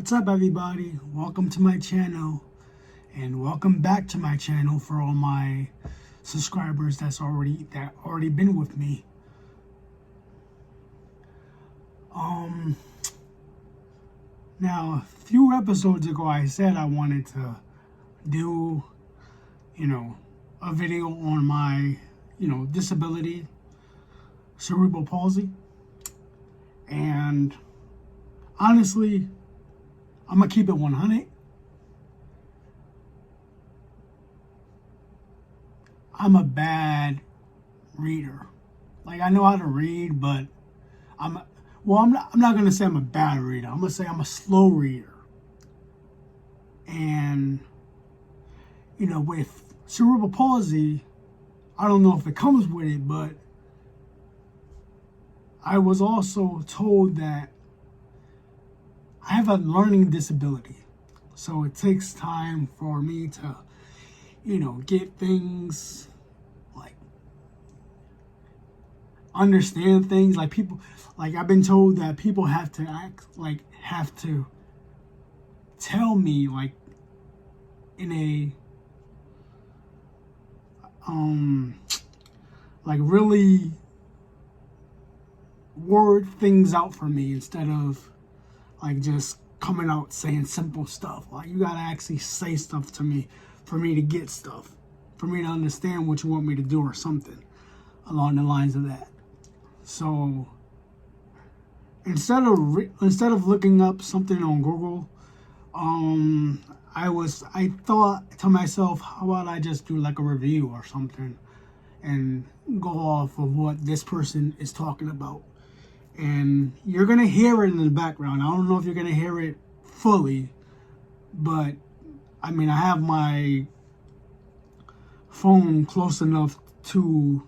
What's up, everybody? Welcome to my channel, and welcome back to my channel for all my subscribers that already been with me. Now, a few episodes ago, I said I wanted to do, a video on my, disability, cerebral palsy, and honestly, I'm gonna keep it 100. I'm a bad reader. Like, I know how to read, but I'm not gonna say I'm a bad reader. I'm gonna say I'm a slow reader. And with cerebral palsy, I don't know if it comes with it, but I was also told that I have a learning disability. So it takes time for me to, get things, like, understand things. Like, I've been told that people have to tell me, like, in a, really word things out for me instead of, like, just coming out saying simple stuff. Like, you gotta actually say stuff to me for me to get stuff, for me to understand what you want me to do or something along the lines of that. So instead of looking up something on Google, I thought to myself, how about I just do like a review or something and go off of what this person is talking about. And you're going to hear it in the background. I don't know if you're going to hear it fully, but I mean, I have my phone close enough to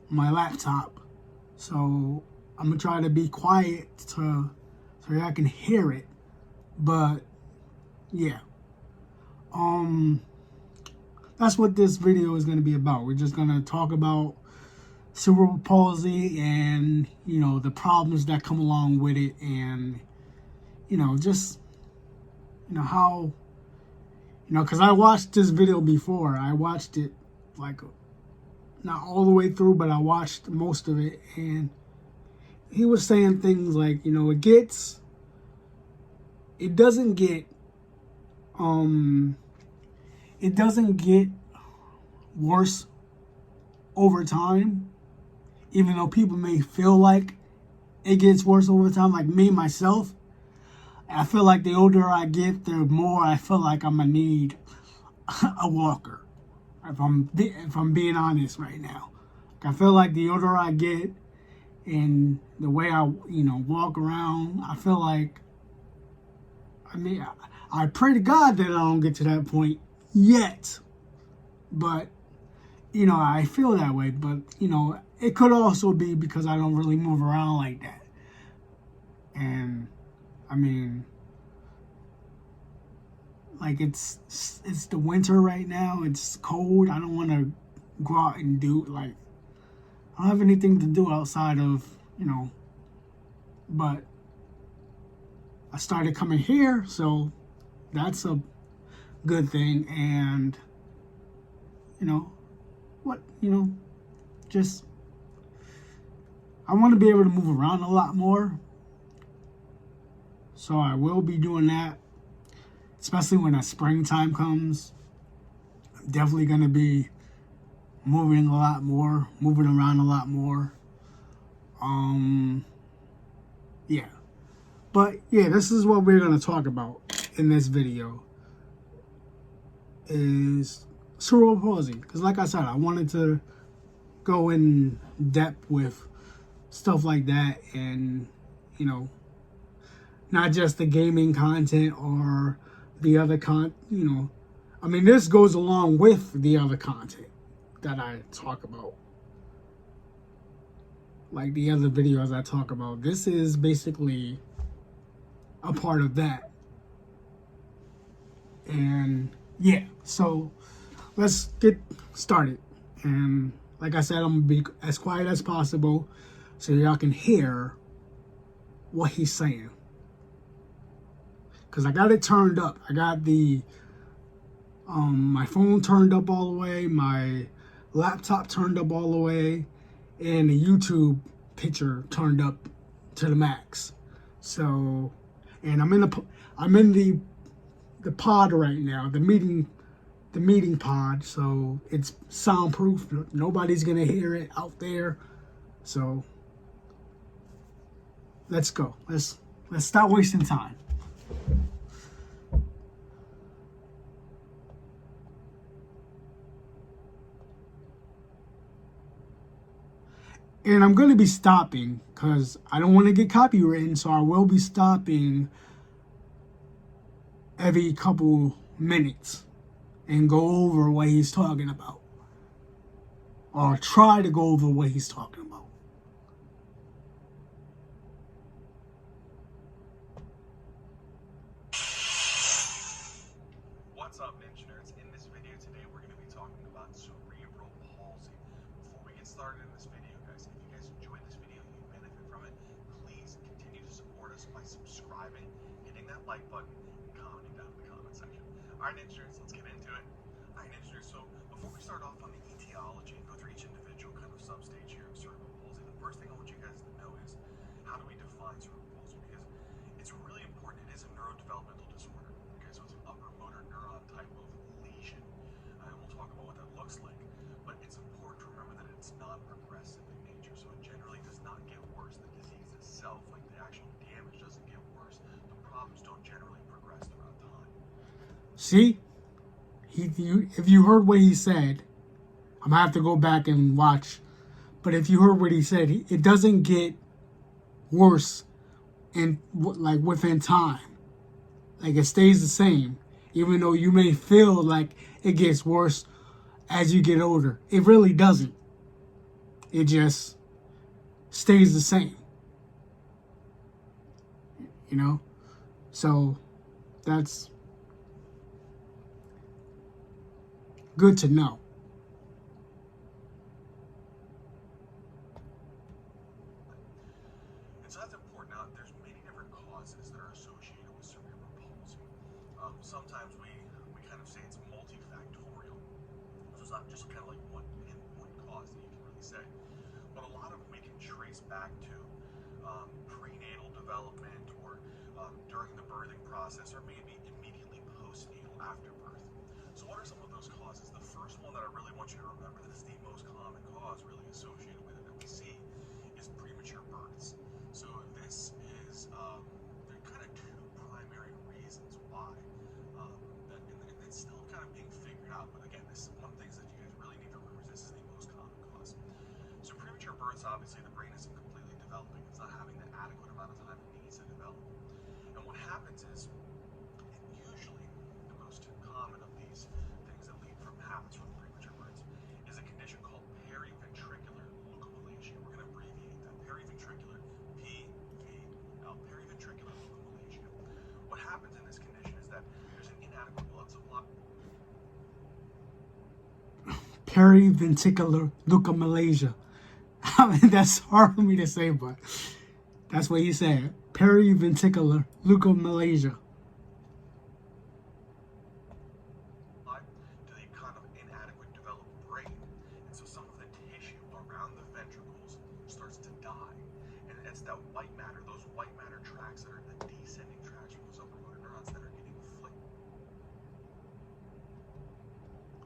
my laptop, so I'm going to try to be quiet so I can hear it. But yeah, that's what this video is going to be about. We're just going to talk about cerebral palsy and, the problems that come along with it, and, how, because I watched this video before. I watched it, like, not all the way through, but I watched most of it, and he was saying things like, it doesn't get worse over time, even though people may feel like it gets worse over time. Like me, myself, I feel like the older I get, the more I feel like I'm gonna need a walker. If I'm being honest right now, I feel like the older I get and the way I walk around, I feel like, I pray to God that I don't get to that point yet, but I feel that way. But it could also be because I don't really move around like that. And like, it's the winter right now. It's cold. I don't want to go out and do, like, I don't have anything to do outside of, but I started coming here, so that's a good thing. And just, I want to be able to move around a lot more, so I will be doing that, especially when the springtime comes. I'm definitely going to be moving around a lot more. Yeah. But yeah, this is what we're going to talk about in this video, is cerebral palsy. Because like I said, I wanted to go in depth with stuff like that, and not just the gaming content or the other this goes along with the other content that I talk about. Like the other videos I talk about, this is basically a part of that. And yeah, so let's get started. And like I said, I'm gonna be as quiet as possible so y'all can hear what he's saying. because I got it turned up. I got the my phone turned up all the way, my laptop turned up all the way, and the YouTube picture turned up to the max. So, and I'm in the pod right now, the meeting pod. So it's soundproof. Nobody's gonna hear it out there. So let's go. Let's stop wasting time. And I'm going to be stopping because I don't want to get copywritten, so I will be stopping every couple minutes and go over what he's talking about. Or try to go over what he's talking about. What's up, Ninja Nerds? In this video today, we're going to be talking about cerebral palsy. Before we get started in this video, guys, if you guys enjoyed this video and you benefit from it, please continue to support us by subscribing, hitting that like button, and commenting down in the comment section. Alright, Ninja Nerds, let's get into it. Alright, Ninja Nerds, so before we start off on the etiology and go through each individual kind of substage here of cerebral palsy, the first thing I want you guys to know is how do we define cerebral palsy? Because it's really important. It is a neurodevelopmental disorder. Okay, so it's an upper motor neuron type of lesion. And we'll talk about what that looks like. But it's important to remember that it's non-progressive in nature. So it generally does not get worse. The disease itself, like the actual damage, doesn't get worse. The problems don't generally progress throughout time. See? If you heard what he said, I'm going to have to go back and watch. But if you heard what he said, it doesn't get worse and like within time. Like it stays the same, even though you may feel like it gets worse as you get older. It really doesn't. It just stays the same. You know? So that's good to know. And so that's important. Now, there's many different causes that are associated with cerebral palsy. Sometimes we kind of say it's multifactorial. So it's not just kind of like one pinpoint cause that you can really say. But a lot of them we can trace back to prenatal development or during the birthing process or maybe immediately postnatal after birth. So what are some of those causes? The first one that I really want you to remember that is the most common cause really associated with it that we see is premature births. So this is, there are kind of two primary reasons why, and it's still kind of being figured out, but again, this is one of the things that you guys really need to remember is this is the most common cause. So premature births, obviously the brain isn't completely developing, it's not having the adequate amount of time it needs to develop. And what happens is, usually the most common of these things that lead from habits from premature births is a condition called periventricular leukomalacia. We're going to abbreviate that. Periventricular, periventricular leukomalacia. What happens in this condition is that there's an inadequate blood supply. Periventricular leukomalacia. I mean, that's hard for me to say, but that's what he said. Periventricular leukomalacia. To the kind of inadequate developed brain, and so some of the tissue around the ventricles starts to die, and it's that white matter, those white matter tracts that are the descending tracts from those upper motor neurons that are getting flicked.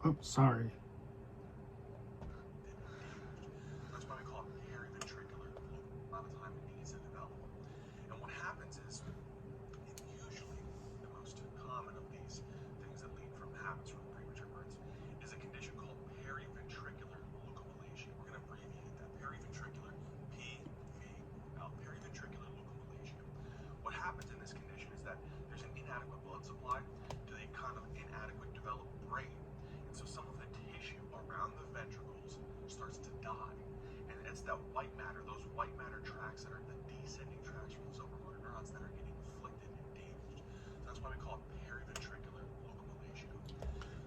Oh, sorry. That's why we call it periventricular. A lot of time it needs to develop. And what happens is, usually the most common of these things that lead from habits from premature births is a condition called periventricular leukomalacia. We're going to abbreviate that. Periventricular, periventricular leukomalacia. What happens in this condition is that there's an inadequate blood supply to the kind of inadequate developed brain. And so some of the tissue around the ventricles starts to die. And it's that white matter, those white matter tracts that are the descending tracts from those upper motor neurons that are getting afflicted and damaged. So that's why we call it periventricular leukomalacia.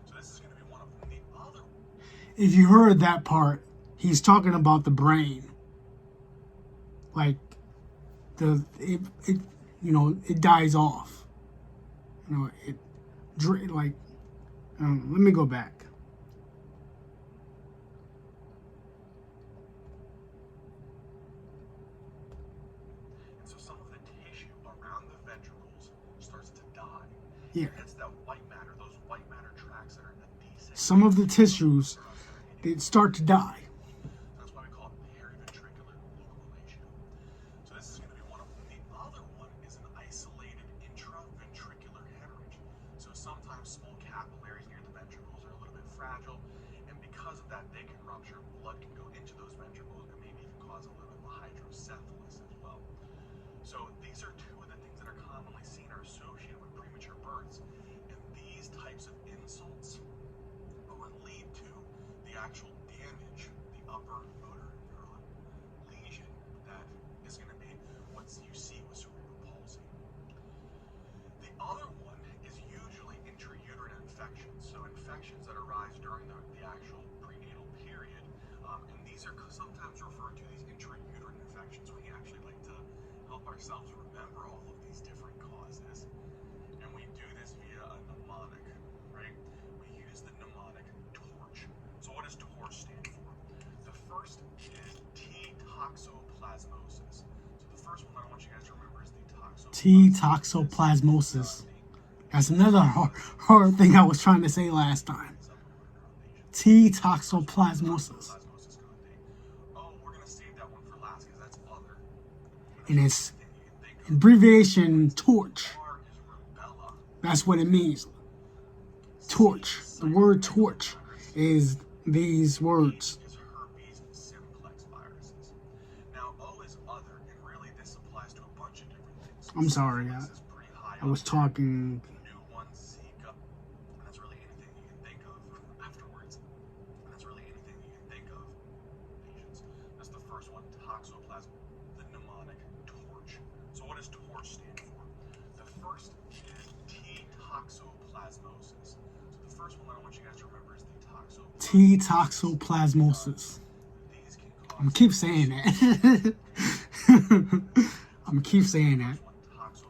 So this is going to be one of them. The other, If you heard that part, he's talking about the brain. Like it dies off. You know, like, let me go back. And so some of the tissue around the ventricles starts to die. Yeah. It's that white matter, those white matter tracks that are in the descent. Some of the tissues, they start to die. That's why we call it periventricular lucculation. So this is going to be one of them. The other one is an isolated intraventricular hemorrhage. So sometimes small capillaries near the ventricles are a little bit fragile, and because of that, they can rupture. Blood can go into those ventricles and maybe even cause a little bit of hydrocephalus as well. So these are two of the things that are commonly seen or associated with premature births. And these types of insults are what lead to the actual damage, the upper motor neuron lesion that is going to be what you see with cerebral palsy. The other one is usually intrauterine infections, so infections that arise during the actual prenatal period, and these are sometimes referred to these intrauterine infections. We actually like to help ourselves remember all of these different causes, and we do this via a mnemonic, right? We use the mnemonic TORCH. So what does TORCH stand for? The first is T-toxoplasmosis. So the first one I want you guys to remember is the T-toxoplasmosis. That's another hard thing I was trying to say last time. T-toxoplasmosis. Oh, we're going to save that one for last because that's other. And it's abbreviation TORCH. R is rubella. That's what it means. Torch. The word torch is these words. Is herpes simplex viruses. Now, O is other, and really this applies to a bunch of different things. I'm sorry, I was talking. New one, Zika. And that's really anything you can think of afterwards. And that's really anything you can think of. Patients. That's the first one, toxoplasm. The mnemonic TORCH. So what does TORCH stand for? The first is T-toxoplasmosis. So the first one I want you guys to remember is the T-toxoplasmosis. I'm gonna keep saying that. I'm gonna keep saying that.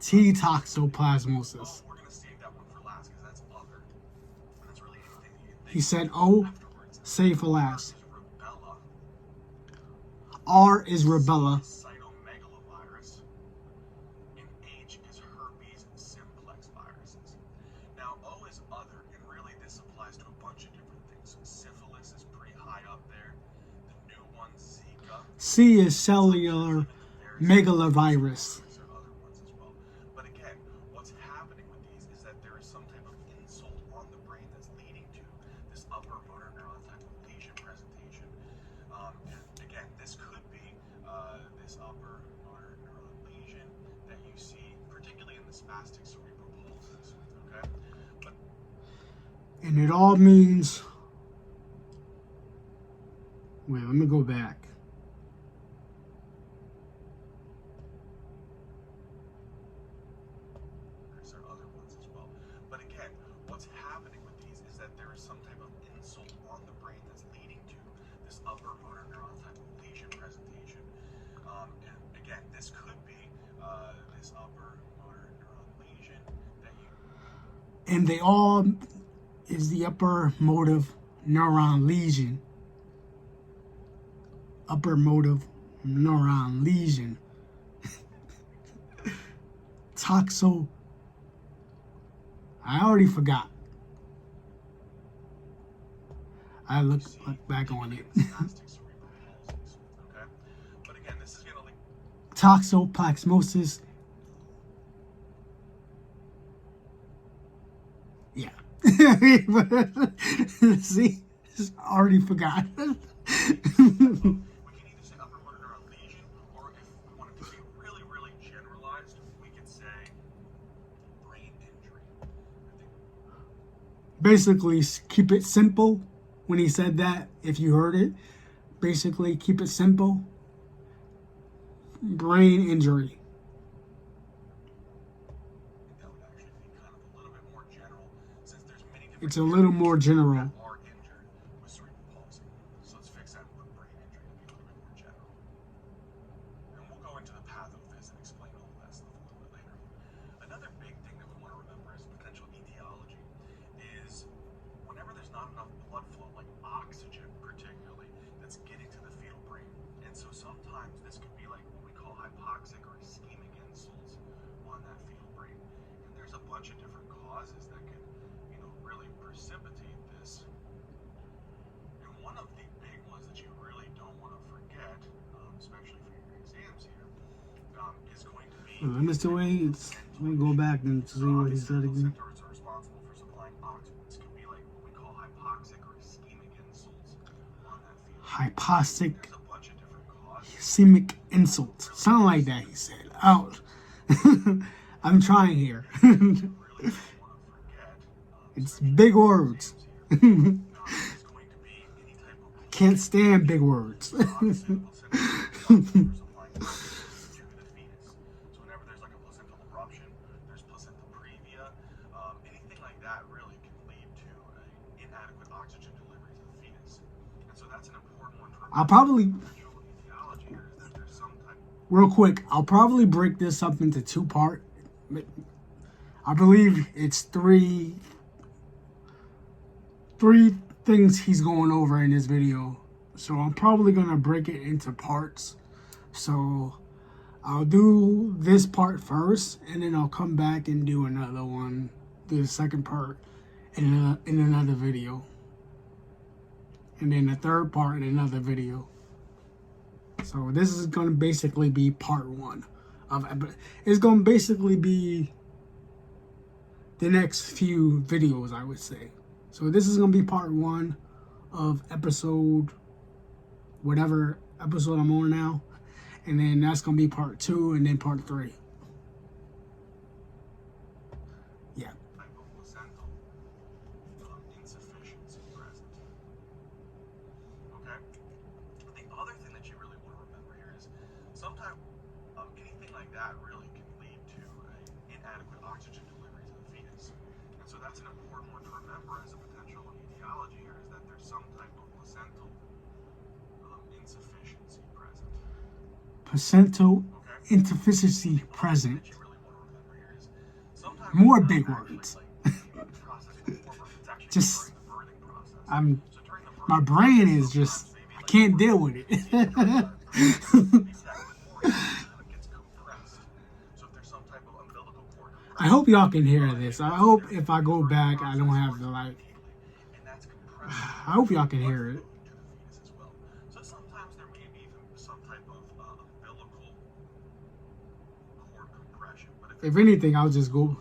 T-toxoplasmosis. We're going to save that one for last because that's other. And that's really anything you can think He said O, afterwards. save for last. Rubella. R is rubella. Cytomegalovirus. And H is herpes simplex viruses. Now, O is other, and really this applies to a bunch of different things. Syphilis is pretty high up there. The new one, Zika. C is cellular megalovirus. There are other ones as well. But again, what's happening with these is that there is some type of insult on the brain that's leading to this upper motor neuron type of lesion presentation. And again, this could be this upper motor neuron lesion that you see, particularly in the spastic cerebral palsies. Okay, but And it all means. Wait, let me go back. there are other ones as well. But again, what's happening with these is that there is some type of insult on the brain that's leading to this upper motor neuron type of lesion presentation. And again, this could be this upper motor neuron lesion that you. And they all is the upper motive neuron lesion. Upper motive neuron lesion. I already forgot. I look back on it. Spastic cerebral palsies. Okay, but again, this is gonna like. Toxoplasmosis. Yeah. See, I already forgot. We can either say upper motor neuron lesion, or if we wanted to be really, really generalized, we could say brain injury. I think Basically, keep it simple. When he said that, if you heard it, basically keep it simple. Brain injury. that would actually be kind of a little bit more general, since there's many different It's a little more general. that are injured with cerebral palsy. So let's fix that with brain injury to be a little bit more general. And we'll go into the pathophys and explain all of that stuff a little bit later. Another big thing that we want to remember is potential so sometimes this could be like what we call hypoxic or ischemic insults on that fetal brain. And there's a bunch of different causes that can, really precipitate this. And one of the big ones that you really don't want to forget, especially for your exams here, is going to be. Let me see what he's. Let me go back and see what he said again. Centers are responsible for supplying oxygen. This could be like what we call hypoxic or ischemic insults on that fetal. Hypoxic, There's a bunch of different causes. ischemic insults. Sound like that, he said. Out. I'm trying here. It's big words. Can't stand big words. So whenever there's like a placental eruption, there's placenta previa, anything like that really can lead to inadequate oxygen delivery to the fetus. And so that's an important one for I'll probably, real quick, I'll probably break this up into two parts. I believe it's three things he's going over in this video. So I'm probably going to break it into parts. So I'll do this part first, and then I'll come back and do another one, do the second part in another video. And then the third part in another video. So this is going to basically be part one. It's going to basically be the next few videos, I would say. So this is going to be part one of episode, whatever episode I'm on now. And then that's going to be part two and then part three. Yeah. Placental insufficiency present. Okay? The other thing that you really want to remember here is sometimes anything like that really can lead to inadequate oxygen delivery to the fetus. And so that's an important one to remember as a potential etiology here, is that there's some type of placental insufficiency present. Placental insufficiency present. More big words. Just, my brain is just, I can't deal with it. I hope y'all can hear this. I hope if I go back, I don't have to like, I hope y'all can hear it. So sometimes there may be even some type of umbilical cord compression. If anything, I'll just go.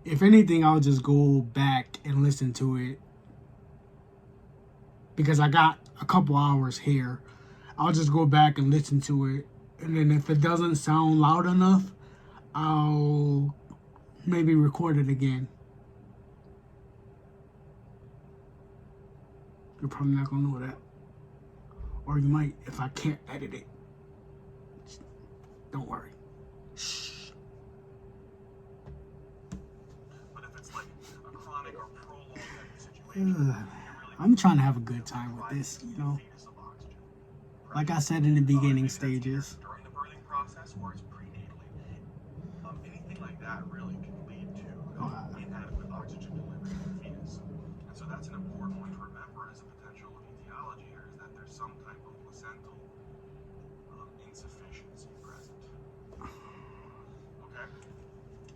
If anything, I'll just go back and listen to it because I got a couple hours here. I'll just go back and listen to it, and then if it doesn't sound loud enough, I'll maybe record it again. You're probably not gonna know that, or you might if I can't edit it. Don't worry. Shh. I'm trying to have a good time with this, you know. Like I said in the beginning stages. During the birthing process or it's prenatally. Anything like that really can lead to inadequate oxygen delivery to the fetus. And so that's an important one to remember as a potential etiology here, is that there's some type of placental insufficiency present. Okay?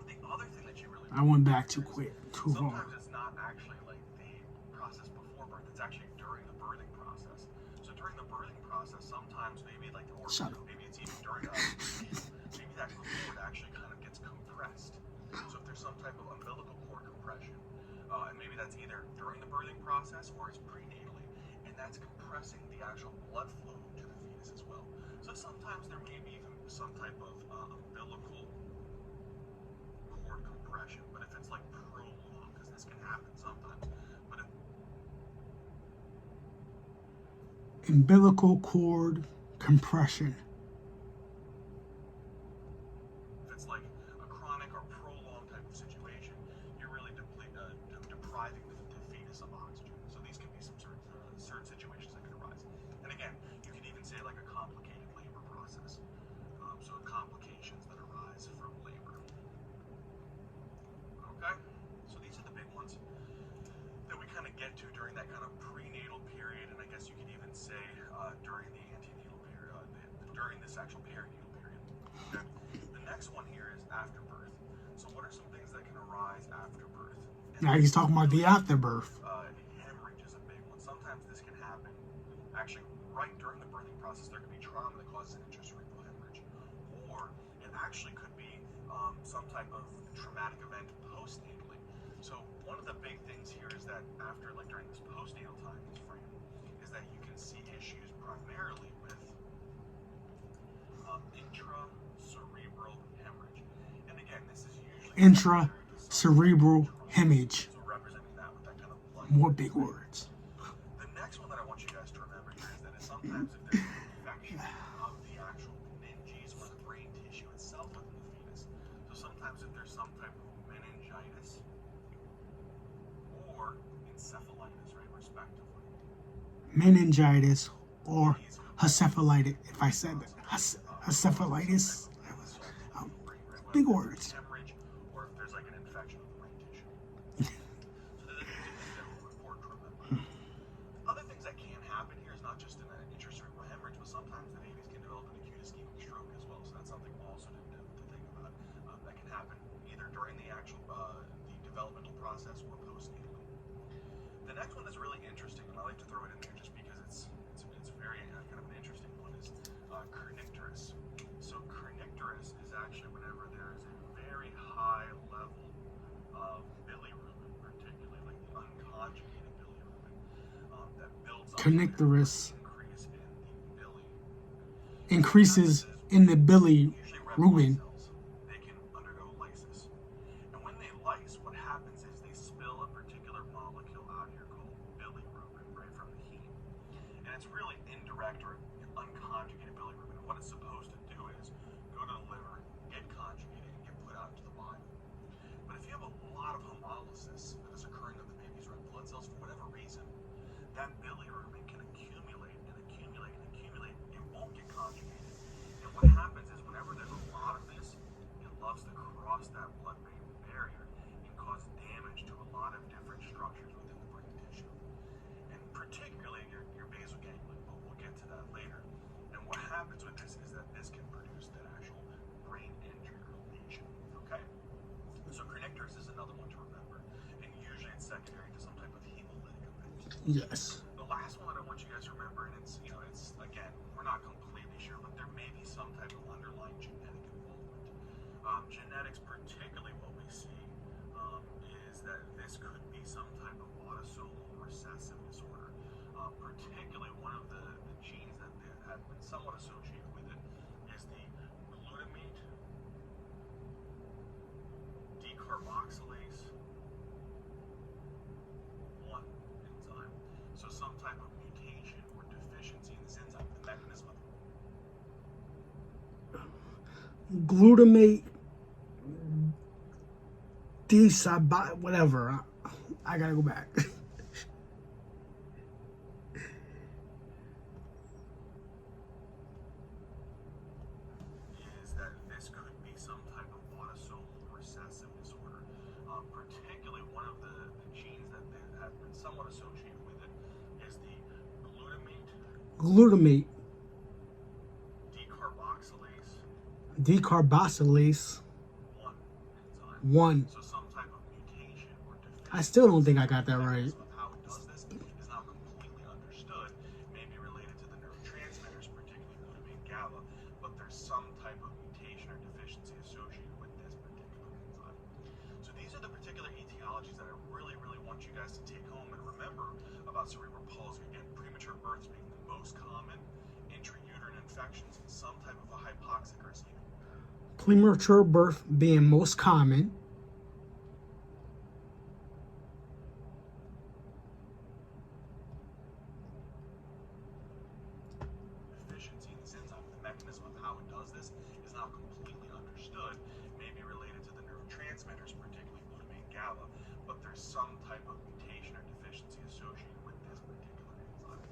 The other thing that you really I went back too quick, too far. Sometimes it's not actually like the process before birth, it's actually during the birthing process. So during the birthing process, sometimes maybe like, or maybe it's even during maybe that cord actually kind of gets compressed. So if there's some type of umbilical cord compression, and maybe that's either during the birthing process or it's prenatally, and that's compressing the actual blood flow to the fetus as well. So sometimes there may be even some type of umbilical cord compression, but if it's like prolonged, because this can happen sometimes, but if umbilical cord compression. If it's like a chronic or prolonged type of situation, you're really depriving the fetus of oxygen. So these can be some certain situations that could arise. And again, you could even say like a complicated labor process. So complications that arise from labor. Okay? So these are the big ones that we kind of get to during that kind of prenatal period, and I guess you could even and say during the antenatal period, during this actual perinatal period. Okay? The next one here is after birth. So what are some things that can arise after birth? Now he's talking about the afterbirth. Hemorrhage is a big one. Sometimes this can happen. Actually, right during the birthing process, there could be trauma that causes an intracerebral hemorrhage, or it actually could be some type of traumatic event postnatally. So one of the big things here is that after, like during this postnatal time frame, is that you can see issues primarily with intracerebral hemorrhage. And again, this is usually Intracerebral hemorrhage. So representing that with that kind of blood. More big words. The next one that I want you guys to remember here is that sometimes if there's an infection of the actual meninges or the brain tissue itself within the fetus, so sometimes if there's some type of meningitis or encephalitis, right, respectively. Meningitis or encephalitis. If I said that, encephalitis. Big words. Hemorrhage, or if there's like an infection of the brain tissue. So those are the two things that are important to remember. Other things that can happen here is not just in an intracerebral hemorrhage, but sometimes the babies can develop an acute ischemic stroke as well. So that's something also to think about. That can happen either during the actual the developmental process or postnatally. The next one is really interesting, and I like to throw it in there just because it's very kind of an interesting one. Is kernicterus. So kernicterus is actually whenever there is a very high level of bilirubin, particularly like the unconjugated bilirubin, that builds up. Kernicterus increases in the bilirubin. They can undergo lysis. And when they lyse, what happens is they spill a particular molecule out here called bilirubin, right, from the heme. And it's really indirect or unconjugated bilirubin. And what it's supposed to do is go to the liver, get conjugated, and get put out into the body. But if you have a lot of hemolysis that is occurring in the baby's red blood cells for whatever reason, that bilirubin can accumulate and accumulate and accumulate. It won't get conjugated. And what happens is whenever there's a lot of this, it loves to cross that blood-brain barrier and cause damage to a lot of different structures within the brain tissue. And particularly your basal ganglia, but we'll get to that later. And what happens with this is that this can produce that actual brain injury or lesion. Okay? So kernicterus is another one to remember. And usually it's secondary to some type of hemolytic event. Yes. The last one that I want you guys to remember, and it's again, we're not completely sure, but there may be some type of underlying genetic involvement. Genetics, particularly what we see, is that this could be some type of autosomal recessive disorder. Particularly one of the genes that have been somewhat associated with it is the glutamate decarboxylase 1 enzyme. So some type of mutation or deficiency in this enzyme, the mechanism of Glutamate whatever. I gotta go back. is that this could be some type of autosomal recessive disorder. Particularly one of the genes that have been somewhat associated with it is the Glutamate decarboxylase 1. So some type of mutation or deficiency. I still don't think I got that right. How it does this is not completely understood. Maybe related to the neurotransmitters, particularly glutamate GABA, but there's some type of mutation or deficiency associated with this particular enzyme. So these are the particular etiologies that I really, really want you guys to take home and remember about cerebral palsy. Again, premature births being the most common, intrauterine infections, and some type of a hypoxic or ischemic. Premature birth being most common. Deficiency in this enzyme. The mechanism of how it does this is not completely understood. Maybe related to the neurotransmitters, particularly glutamate GABA, but there's some type of mutation or deficiency associated with this particular enzyme.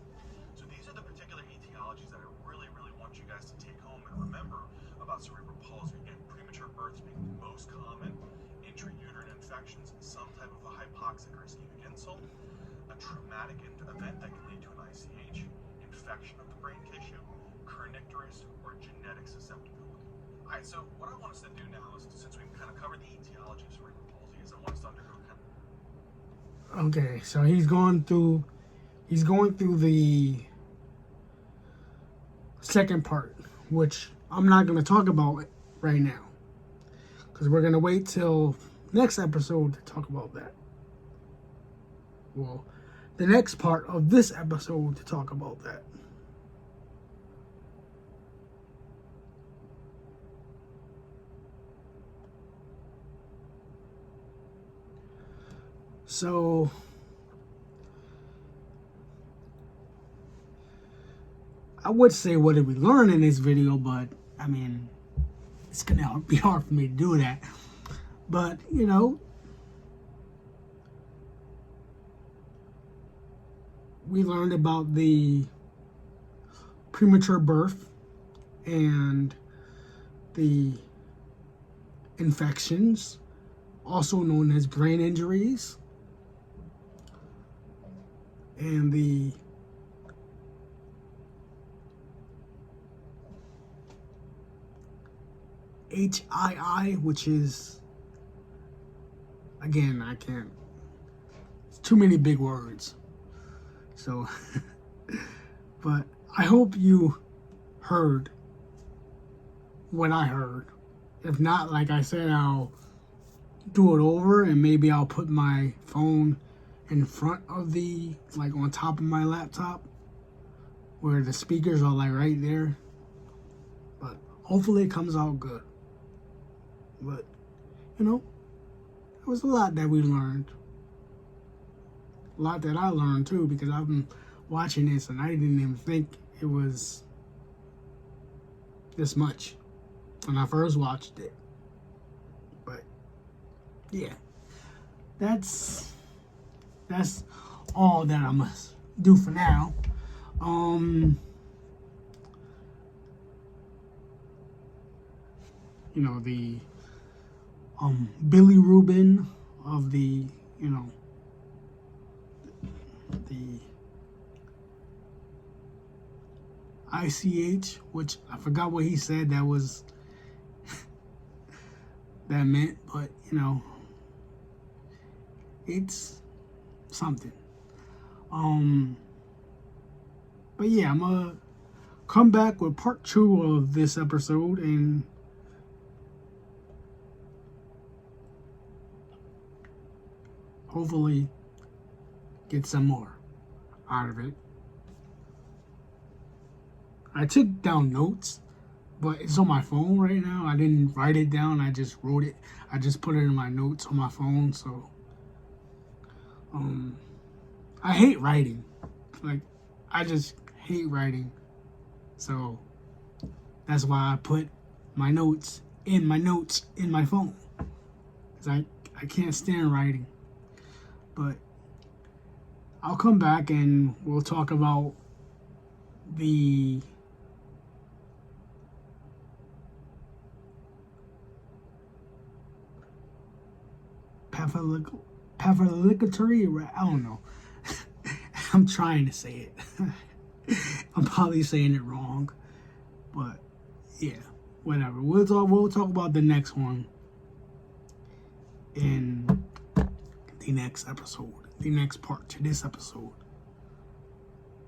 So these are the particular etiologies that I really, really want you guys to take home and remember about cerebral palsy. Again, premature births being the most common, intrauterine infections, some type of a hypoxic or ischemic insult, a traumatic event that can lead to an ICH, infection of the brain tissue, kernicterus, or genetic susceptibility. All right, so what I want us to do now is, since we've kind of covered the etiology of cerebral palsy, is I want us to undergo kind of... Okay, so he's going through the second part, which I'm not going to talk about right now, because we're going to wait till next episode to talk about that. Well, the next part of this episode to talk about that. So, I would say what did we learn in this video, but I mean, it's gonna be hard for me to do that. But, you know, we learned about the premature birth and the infections, also known as brain injuries, and the HII, which is, again, I can't, it's too many big words. So, but I hope you heard what I heard. If not, like I said, I'll do it over, and maybe I'll put my phone in front of the, like on top of my laptop, where the speakers are like right there. But hopefully it comes out good. But, you know, there was a lot that we learned. A lot that I learned too, because I've been watching this and I didn't even think it was this much when I first watched it. But yeah, that's all that I must do for now. You know, the Billy Rubin of the, you know, the ICH, which I forgot what he said that was that meant, but you know, it's something. But yeah, I'm gonna come back with part 2 of this episode and hopefully get some more out of it. I took down notes, but it's on my phone right now. I didn't write it down. I just wrote it. I just put it in my notes on my phone. So, I hate writing. Like, I just hate writing. So, that's why I put my notes in my phone. Because I can't stand writing. But I'll come back and we'll talk about the pathological, I don't know. I'm trying to say it. I'm probably saying it wrong. But yeah, whatever. We'll talk about the next one in the next episode. The next part to this episode.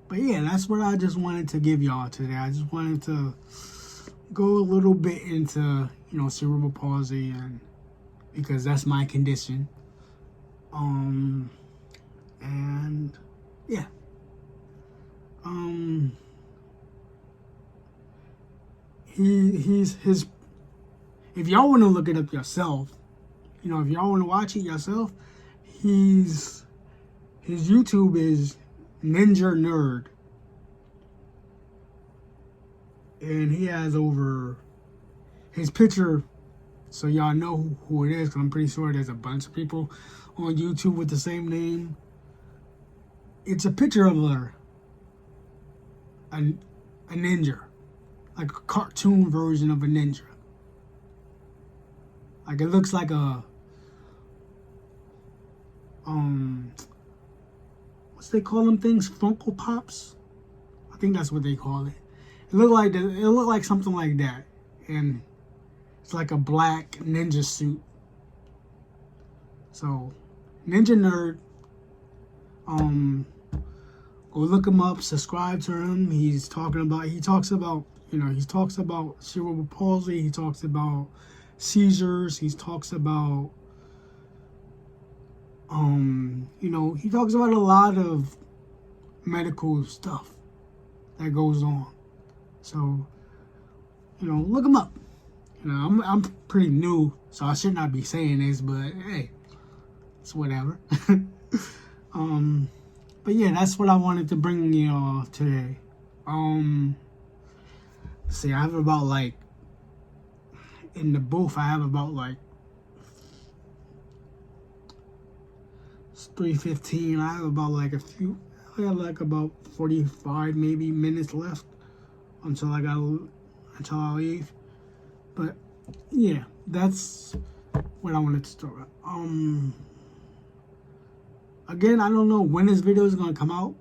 But yeah, that's what I just wanted to give y'all today. I just wanted to go a little bit into, you know, cerebral palsy, and because that's my condition. And yeah. He's if y'all want to look it up yourself, you know, if y'all want to watch it yourself, his YouTube is Ninja Nerd, and he has over his picture, so y'all know who it is, because I'm pretty sure there's a bunch of people on YouTube with the same name. It's a picture of a ninja, like a cartoon version of a ninja. Like, it looks like a what's they call them things? Funko Pops? I think that's what they call it. It looked like something like that, and it's like a black ninja suit. So, Ninja Nerd. Go look him up. Subscribe to him. He talks about cerebral palsy. He talks about seizures. He talks about he talks about a lot of medical stuff that goes on. So, look him up. I'm pretty new, so I should not be saying this, but hey, it's whatever. But yeah, that's what I wanted to bring y'all today. See, I have about in the booth, I have about it's 3:15. I have about I have about 45 maybe minutes left until I leave. But yeah, that's what I wanted to talk about. Again, I don't know when this video is gonna come out.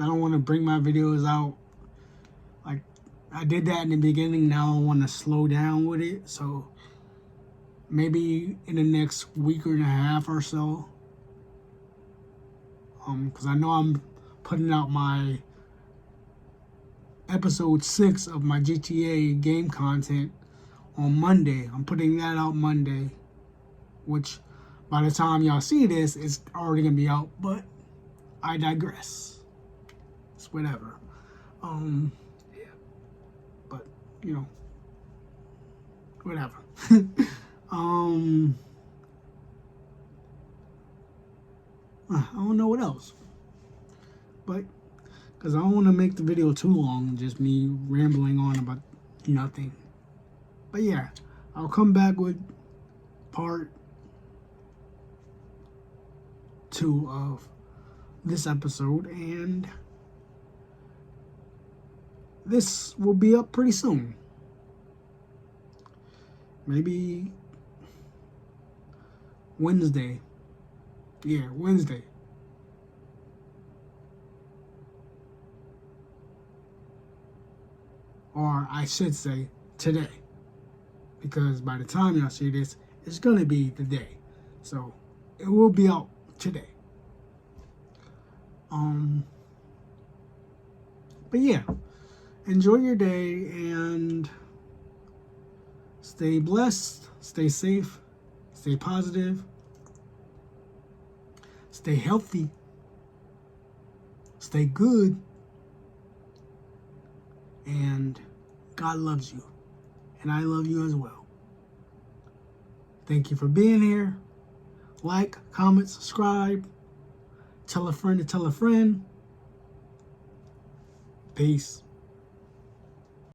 I don't want to bring my videos out like I did that in the beginning. Now I want to slow down with it. So maybe in the next week and a half or so. Because I know I'm putting out my episode 6 of my GTA game content on Monday. I'm putting that out Monday, which by the time y'all see this, it's already gonna be out. But I digress. It's whatever. Yeah. But whatever. I don't know what else. But, because I don't want to make the video too long, just me rambling on about nothing. But yeah, I'll come back with part 2 of this episode, and this will be up pretty soon. Maybe Wednesday. Yeah, Wednesday. Or I should say today. Because by the time y'all see this, it's going to be the day. So, it will be out today. But yeah, enjoy your day and stay blessed, stay safe, stay positive, stay healthy, stay good, and God loves you, and I love you as well. Thank you for being here. Like, comment, subscribe, tell a friend to tell a friend. Peace.